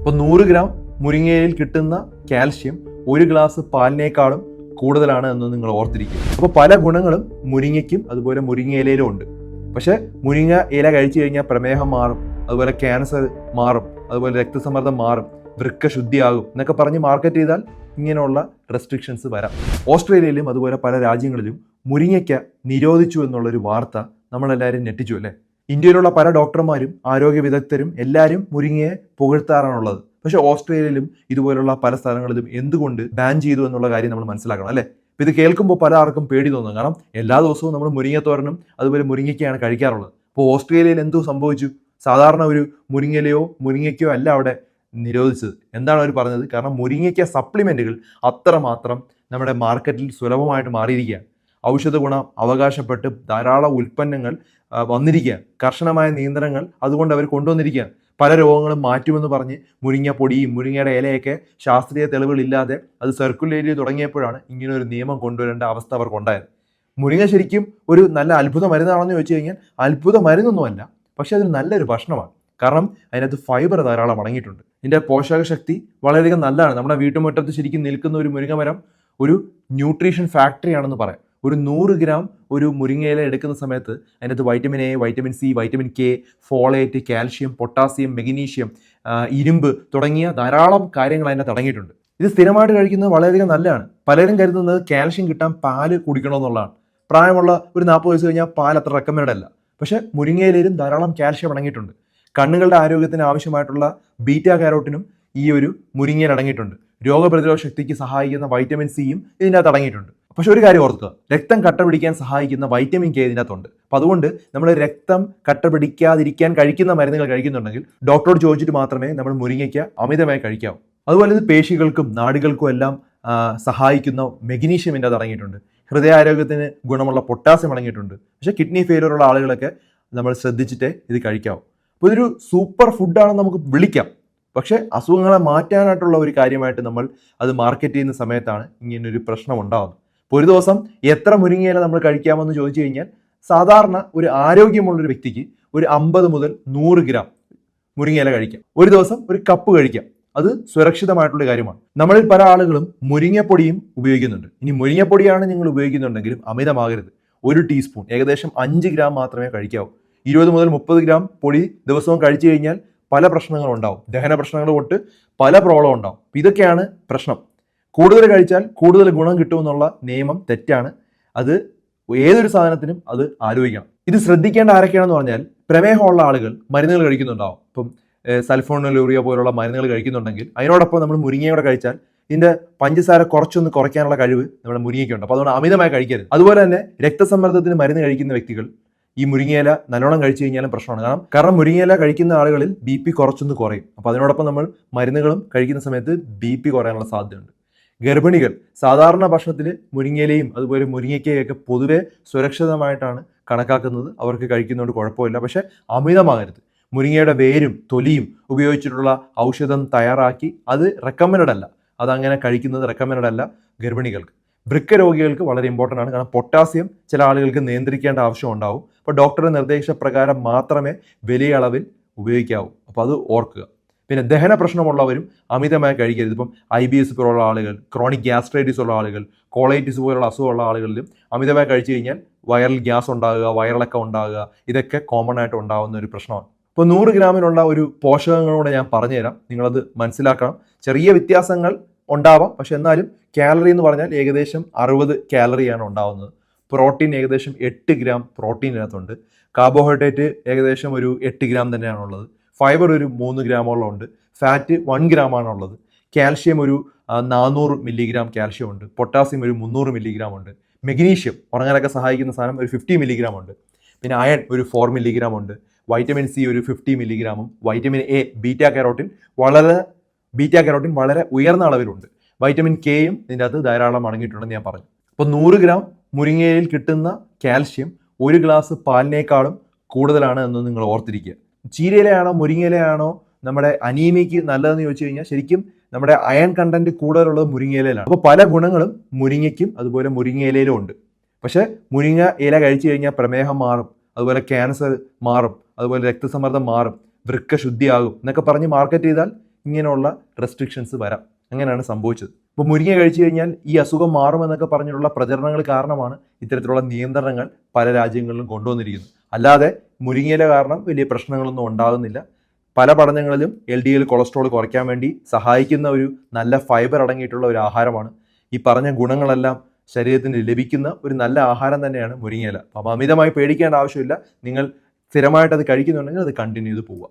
അപ്പോൾ 100 ഗ്രാം മുരിങ്ങയിലയിൽ കിട്ടുന്ന കാൽഷ്യം ഒരു ഗ്ലാസ് പാലിനേക്കാളും കൂടുതലാണ് എന്ന് നിങ്ങൾ ഓർത്തിരിക്കുക. അപ്പോൾ പല ഗുണങ്ങളും മുരിങ്ങയ്ക്കും അതുപോലെ മുരിങ്ങയിലയിലും ഉണ്ട്. പക്ഷേ മുരിങ്ങ ഇല കഴിച്ചു കഴിഞ്ഞാൽ പ്രമേഹം മാറും, അതുപോലെ ക്യാൻസർ മാറും, അതുപോലെ രക്തസമ്മർദ്ദം മാറും, വൃക്ക ശുദ്ധിയാകും എന്നൊക്കെ പറഞ്ഞ് മാർക്കറ്റ് ചെയ്താൽ ഇങ്ങനെയുള്ള റെസ്ട്രിക്ഷൻസ് വരാം. ഓസ്ട്രേലിയയിലും അതുപോലെ പല രാജ്യങ്ങളിലും മുരിങ്ങയ്ക്ക നിരോധിച്ചു എന്നുള്ളൊരു വാർത്ത നമ്മളെല്ലാവരും ഞെട്ടിച്ചു അല്ലേ. ഇന്ത്യയിലുള്ള പല ഡോക്ടർമാരും ആരോഗ്യ വിദഗ്ധരും എല്ലാവരും മുരിങ്ങയെ പുകഴ്ത്താറാണുള്ളത്. പക്ഷേ ഓസ്ട്രേലിയയിലും ഇതുപോലുള്ള പല സ്ഥലങ്ങളിലും എന്തുകൊണ്ട് ബാൻ ചെയ്തു എന്നുള്ള കാര്യം നമ്മൾ മനസ്സിലാക്കണം അല്ലേ. അപ്പോൾ ഇത് കേൾക്കുമ്പോൾ പല ആർക്കും പേടി തോന്നും. കാരണം എല്ലാ ദിവസവും നമ്മൾ മുരിങ്ങത്തോരനും അതുപോലെ മുരിങ്ങയ്ക്കയാണ് കഴിക്കാറുള്ളത്. അപ്പോൾ ഓസ്ട്രേലിയയിൽ എന്തോ സംഭവിച്ചു? സാധാരണ ഒരു മുരിങ്ങയിലയോ മുരിങ്ങയ്ക്കോ അല്ല അവിടെ നിരോധിച്ചത്. എന്താണ് അവർ പറഞ്ഞത്? കാരണം മുരിങ്ങയ്ക്ക സപ്ലിമെൻറ്റുകൾ അത്രമാത്രം നമ്മുടെ മാർക്കറ്റിൽ സുലഭമായിട്ട് മാറിയിരിക്കുകയാണ്. ഔഷധ ഗുണം അവകാശപ്പെട്ട് ധാരാളം ഉൽപ്പന്നങ്ങൾ വന്നിരിക്കുകയാണ്. കർശനമായ നിയന്ത്രണങ്ങൾ അതുകൊണ്ട് അവർ കൊണ്ടുവന്നിരിക്കുകയാണ്. പല രോഗങ്ങളും മാറ്റുമെന്ന് പറഞ്ഞ് മുരിങ്ങപ്പൊടിയും മുരിങ്ങയുടെ ഇലയൊക്കെ ശാസ്ത്രീയ തെളിവുകളില്ലാതെ അത് സർക്കുലേറ്റ് തുടങ്ങിയപ്പോഴാണ് ഇങ്ങനെ ഒരു നിയമം കൊണ്ടുവരേണ്ട അവസ്ഥ അവർക്കുണ്ടായത്. മുരിങ്ങ ശരിക്കും ഒരു നല്ല അത്ഭുത മരുന്നാണെന്ന് ചോദിച്ചു കഴിഞ്ഞാൽ അത്ഭുത മരുന്നൊന്നുമല്ല, പക്ഷെ അതൊരു നല്ലൊരു ഭക്ഷണമാണ്. കാരണം അതിനകത്ത് ഫൈബർ ധാരാളം അടങ്ങിയിട്ടുണ്ട്. ഇതിൻ്റെ പോഷകശക്തി വളരെയധികം നല്ലതാണ്. നമ്മുടെ വീട്ടുമുറ്റത്ത് ശരിക്കും നിൽക്കുന്ന ഒരു മുരിങ്ങ മരം ഒരു ന്യൂട്രീഷൻ ഫാക്ടറി ആണെന്ന് പറയാം. ഒരു 100 ഗ്രാം ഒരു മുരിങ്ങയില എടുക്കുന്ന സമയത്ത് അതിനകത്ത് vitamin A, vitamin C, vitamin K, folate, calcium, potassium, magnesium, ഇരുമ്പ് തുടങ്ങിയ ധാരാളം കാര്യങ്ങൾ അതിനകത്ത് അടങ്ങിയിട്ടുണ്ട്. ഇത് സ്ഥിരമായിട്ട് കഴിക്കുന്നത് വളരെയധികം നല്ലതാണ്. പലരും കരുതുന്നത് കാൽഷ്യം കിട്ടാൻ പാല് കുടിക്കണമെന്നുള്ളതാണ്. പ്രായമുള്ള ഒരു 40 വയസ്സ് കഴിഞ്ഞാൽ പാൽ അത്ര റെക്കമെൻഡ് അല്ല. പക്ഷേ മുരിങ്ങയിലും ധാരാളം കാൽഷ്യം അടങ്ങിയിട്ടുണ്ട്. കണ്ണുകളുടെ ആരോഗ്യത്തിന് ആവശ്യമായിട്ടുള്ള ബീറ്റാ കാരോട്ടിനും ഈ ഒരു മുരിങ്ങയിൽ അടങ്ങിയിട്ടുണ്ട്. രോഗപ്രതിരോധ ശക്തിക്ക് സഹായിക്കുന്ന വൈറ്റമിൻ സിയും ഇതിനകത്ത് അടങ്ങിയിട്ടുണ്ട്. പക്ഷെ ഒരു കാര്യം ഓർക്കുക, രക്തം കട്ട പിടിക്കാൻ സഹായിക്കുന്ന വൈറ്റമിൻ കെ ഇതിനകത്തുണ്ട്. അപ്പം അതുകൊണ്ട് നമ്മൾ രക്തം കട്ട പിടിക്കാതിരിക്കാൻ കഴിക്കുന്ന മരുന്നുകൾ കഴിക്കുന്നുണ്ടെങ്കിൽ ഡോക്ടറോട് ചോദിച്ചിട്ട് മാത്രമേ നമ്മൾ മുരിങ്ങയ്ക്ക അമിതമായി കഴിക്കാവൂ. അതുപോലെ ഇത് പേശികൾക്കും നാടികൾക്കും എല്ലാം സഹായിക്കുന്ന മെഗ്നീഷ്യം ഇതിനകത്ത് അടങ്ങിയിട്ടുണ്ട്. ഹൃദയാരോഗ്യത്തിന് ഗുണമുള്ള പൊട്ടാസ്യം അടങ്ങിയിട്ടുണ്ട്. പക്ഷേ കിഡ്നി ഫെയിലിയർ ഉള്ള ആളുകളൊക്കെ നമ്മൾ ശ്രദ്ധിച്ചിട്ടേ ഇത് കഴിക്കാവൂ. അപ്പോൾ ഇതൊരു സൂപ്പർ ഫുഡാണെന്ന് നമുക്ക് വിളിക്കാം. പക്ഷേ അസുഖങ്ങളെ മാറ്റാനായിട്ടുള്ള ഒരു കാര്യമായിട്ട് നമ്മൾ അത് മാർക്കറ്റ് ചെയ്യുന്ന സമയത്താണ് ഇങ്ങനൊരു പ്രശ്നം ഉണ്ടാകുന്നത്. ഇപ്പോൾ ഒരു ദിവസം എത്ര മുരിങ്ങയില നമ്മൾ കഴിക്കാമെന്ന് ചോദിച്ചു കഴിഞ്ഞാൽ സാധാരണ ഒരു ആരോഗ്യമുള്ളൊരു വ്യക്തിക്ക് ഒരു 50 മുതൽ 100 ഗ്രാം മുരിങ്ങയില കഴിക്കാം. ഒരു ദിവസം ഒരു കപ്പ് കഴിക്കാം. അത് സുരക്ഷിതമായിട്ടുള്ള കാര്യമാണ്. നമ്മളിൽ പല ആളുകളും മുരിങ്ങപ്പൊടിയും ഉപയോഗിക്കുന്നുണ്ട്. ഇനി മുരിങ്ങപ്പൊടിയാണ് നിങ്ങൾ ഉപയോഗിക്കുന്നുണ്ടെങ്കിലും അമിതമാകരുത്. 1 ടീസ്പൂൺ ഏകദേശം 5 ഗ്രാം മാത്രമേ കഴിക്കാവൂ. 20 മുതൽ 30 ഗ്രാം പൊടി ദിവസവും കഴിച്ചു കഴിഞ്ഞാൽ പല പ്രശ്നങ്ങളും ഉണ്ടാവും. ദഹന പ്രശ്നങ്ങൾ തൊട്ട് പല പ്രോബ്ലം ഉണ്ടാവും. ഇതൊക്കെയാണ് പ്രശ്നം. കൂടുതൽ കഴിച്ചാൽ കൂടുതൽ ഗുണം കിട്ടുമെന്നുള്ള നിയമം തെറ്റാണ്. അത് ഏതൊരു സാധനത്തിനും അത് ആലോചിക്കണം. ഇത് ശ്രദ്ധിക്കേണ്ട ആരൊക്കെയാണെന്ന് പറഞ്ഞാൽ പ്രമേഹമുള്ള ആളുകൾ മരുന്നുകൾ കഴിക്കുന്നുണ്ടാവും. ഇപ്പം സൾഫോണലൂറിയ പോലുള്ള മരുന്നുകൾ കഴിക്കുന്നുണ്ടെങ്കിൽ അതിനോടൊപ്പം നമ്മൾ മുരിങ്ങയോടെ കഴിച്ചാൽ ഇതിൻ്റെ പഞ്ചസാര കുറച്ചൊന്ന് കുറയ്ക്കാനുള്ള കഴിവ് നമ്മുടെ മുരിങ്ങയ്ക്കുണ്ട്. അപ്പോൾ അതുകൊണ്ട് അമിതമായി കഴിക്കരുത്. അതുപോലെ തന്നെ രക്തസമ്മർദ്ദത്തിന് മരുന്ന് കഴിക്കുന്ന വ്യക്തികൾ ഈ മുരിങ്ങയില നല്ലോണം കഴിച്ചു കഴിഞ്ഞാലും പ്രശ്നമാണ്. കാരണം മുരിങ്ങയില കഴിക്കുന്ന ആളുകളിൽ BP കുറച്ചൊന്ന് കുറയും. അപ്പോൾ അതിനോടൊപ്പം നമ്മൾ മരുന്നുകളും കഴിക്കുന്ന സമയത്ത് BP കുറയാനുള്ള സാധ്യതയുണ്ട്. ഗർഭിണികൾ സാധാരണ ഭക്ഷണത്തിൽ മുരിങ്ങയിലയും അതുപോലെ മുരിങ്ങയ്ക്കയൊക്കെ പൊതുവെ സുരക്ഷിതമായിട്ടാണ് കണക്കാക്കുന്നത്. അവർക്ക് കഴിക്കുന്നതുകൊണ്ട് കുഴപ്പമില്ല. പക്ഷേ അമിതമാകരുത്. മുരിങ്ങയുടെ വേരും തൊലിയും ഉപയോഗിച്ചിട്ടുള്ള ഔഷധം തയ്യാറാക്കി അത് റെക്കമെൻഡ് അല്ല. അതങ്ങനെ കഴിക്കുന്നത് റെക്കമെൻഡ് അല്ല ഗർഭിണികൾക്ക്. വൃക്ക രോഗികൾക്ക് വളരെ ഇമ്പോർട്ടൻ്റ് ആണ്. കാരണം പൊട്ടാസ്യം ചില ആളുകൾക്ക് നിയന്ത്രിക്കേണ്ട ആവശ്യം ഉണ്ടാവും. അപ്പോൾ ഡോക്ടറുടെ നിർദ്ദേശപ്രകാരം മാത്രമേ വലിയ അളവിൽ ഉപയോഗിക്കാവൂ. അപ്പോൾ അത് ഓർക്കുക. പിന്നെ ദഹന പ്രശ്നമുള്ളവരും അമിതമായി കഴിക്കരുത്. ഇപ്പം IBS പോലുള്ള ആളുകൾ, ക്രോണിക് ഗ്യാസ്ട്രൈറ്റിസ് ഉള്ള ആളുകൾ, കോളൈറ്റിസ് പോലുള്ള അസുഖമുള്ള ആളുകളിലും അമിതമായി കഴിച്ചു കഴിഞ്ഞാൽ വൈറൽ ഗ്യാസ് ഉണ്ടാകുക, വയറിളക്കം ഉണ്ടാകുക, ഇതൊക്കെ കോമൺ ആയിട്ട് ഉണ്ടാകുന്ന ഒരു പ്രശ്നമാണ്. ഇപ്പോൾ 100 ഗ്രാമിനുള്ള ഒരു പോഷകങ്ങളോടെ ഞാൻ പറഞ്ഞുതരാം. നിങ്ങളത് മനസ്സിലാക്കണം. ചെറിയ വ്യത്യാസങ്ങൾ ഉണ്ടാവാം, പക്ഷെ എന്നാലും കാലറി എന്ന് പറഞ്ഞാൽ ഏകദേശം 60 കാലറിയാണ് ഉണ്ടാവുന്നത്. പ്രോട്ടീൻ ഏകദേശം 8 ഗ്രാം പ്രോട്ടീൻ ഇതിനകത്തുണ്ട്. കാർബോഹൈഡ്രേറ്റ് ഏകദേശം ഒരു 8 ഗ്രാം തന്നെയാണുള്ളത്. ഫൈബർ ഒരു 3 ഗ്രാമോളം ഉണ്ട്. ഫാറ്റ് 1 ഗ്രാമാണുള്ളത്. കാൽഷ്യം ഒരു 400 മില്ലിഗ്രാം കാൽഷ്യം ഉണ്ട്. പൊട്ടാസ്യം ഒരു 300 മില്ലിഗ്രാം ഉണ്ട്. മെഗ്നീഷ്യം ഉറങ്ങാനൊക്കെ സഹായിക്കുന്ന സാധനം ഒരു 50 മില്ലിഗ്രാം ഉണ്ട്. പിന്നെ അയൺ ഒരു 4 മില്ലിഗ്രാം ഉണ്ട്. വൈറ്റമിൻ സി ഒരു 50 മില്ലിഗ്രാമും വൈറ്റമിൻ എ ബീറ്റാ കരോട്ടിൻ വളരെ ഉയർന്ന അളവിലുണ്ട്. വൈറ്റമിൻ കെയും ഇതിൻ്റെ അകത്ത് ധാരാളം അടങ്ങിയിട്ടുണ്ടെന്ന് ഞാൻ പറഞ്ഞു. അപ്പോൾ 100 ഗ്രാം മുരിങ്ങയിൽ കിട്ടുന്ന കാൽഷ്യം ഒരു ഗ്ലാസ് പാലിനേക്കാളും കൂടുതലാണ് എന്ന് നിങ്ങൾ ഓർത്തിരിക്കുക. ചീരയിലയാണോ മുരിങ്ങയിലയാണോ നമ്മുടെ അനീമിയയ്ക്ക് നല്ലതെന്ന് ചോദിച്ചു കഴിഞ്ഞാൽ ശരിക്കും നമ്മുടെ അയൺ കണ്ടന്റ് കൂടുതലുള്ളത് മുരിങ്ങയിലയിലാണ്. അപ്പോൾ പല ഗുണങ്ങളും മുരിങ്ങയ്ക്കും അതുപോലെ മുരിങ്ങയിലയിലും ഉണ്ട്. പക്ഷേ മുരിങ്ങ ഇല കഴിച്ചു കഴിഞ്ഞാൽ പ്രമേഹം മാറും, അതുപോലെ ക്യാൻസർ മാറും, അതുപോലെ രക്തസമ്മർദ്ദം മാറും, വൃക്ക ശുദ്ധിയാകും എന്നൊക്കെ പറഞ്ഞ് മാർക്കറ്റ് ചെയ്താൽ ഇങ്ങനെയുള്ള റെസ്ട്രിക്ഷൻസ് വരാം. അങ്ങനെയാണ് സംഭവിച്ചത്. ഇപ്പോൾ മുരിങ്ങ കഴിച്ചു കഴിഞ്ഞാൽ ഈ അസുഖം മാറുമെന്നൊക്കെ പറഞ്ഞിട്ടുള്ള പ്രചരണങ്ങൾ കാരണമാണ് ഇത്തരത്തിലുള്ള നിയന്ത്രണങ്ങൾ പല രാജ്യങ്ങളിലും കൊണ്ടുവന്നിരിക്കുന്നത്. അല്ലാതെ മുരിങ്ങയില കാരണം വലിയ പ്രശ്നങ്ങളൊന്നും ഉണ്ടാകുന്നില്ല. പല പഠനങ്ങളിലും LDL കൊളസ്ട്രോൾ കുറയ്ക്കാൻ വേണ്ടി സഹായിക്കുന്ന ഒരു നല്ല ഫൈബർ അടങ്ങിയിട്ടുള്ള ഒരു ആഹാരമാണ്. ഈ പറഞ്ഞ ഗുണങ്ങളെല്ലാം ശരീരത്തിന് ലഭിക്കുന്ന ഒരു നല്ല ആഹാരം തന്നെയാണ് മുരിങ്ങയില. അപ്പോൾ അമിതമായി പേടിക്കേണ്ട ആവശ്യമില്ല. നിങ്ങൾ സ്ഥിരമായിട്ട് അത് കഴിക്കുന്നുണ്ടെങ്കിൽ അത് കണ്ടിന്യൂ ചെയ്ത് പോവുക.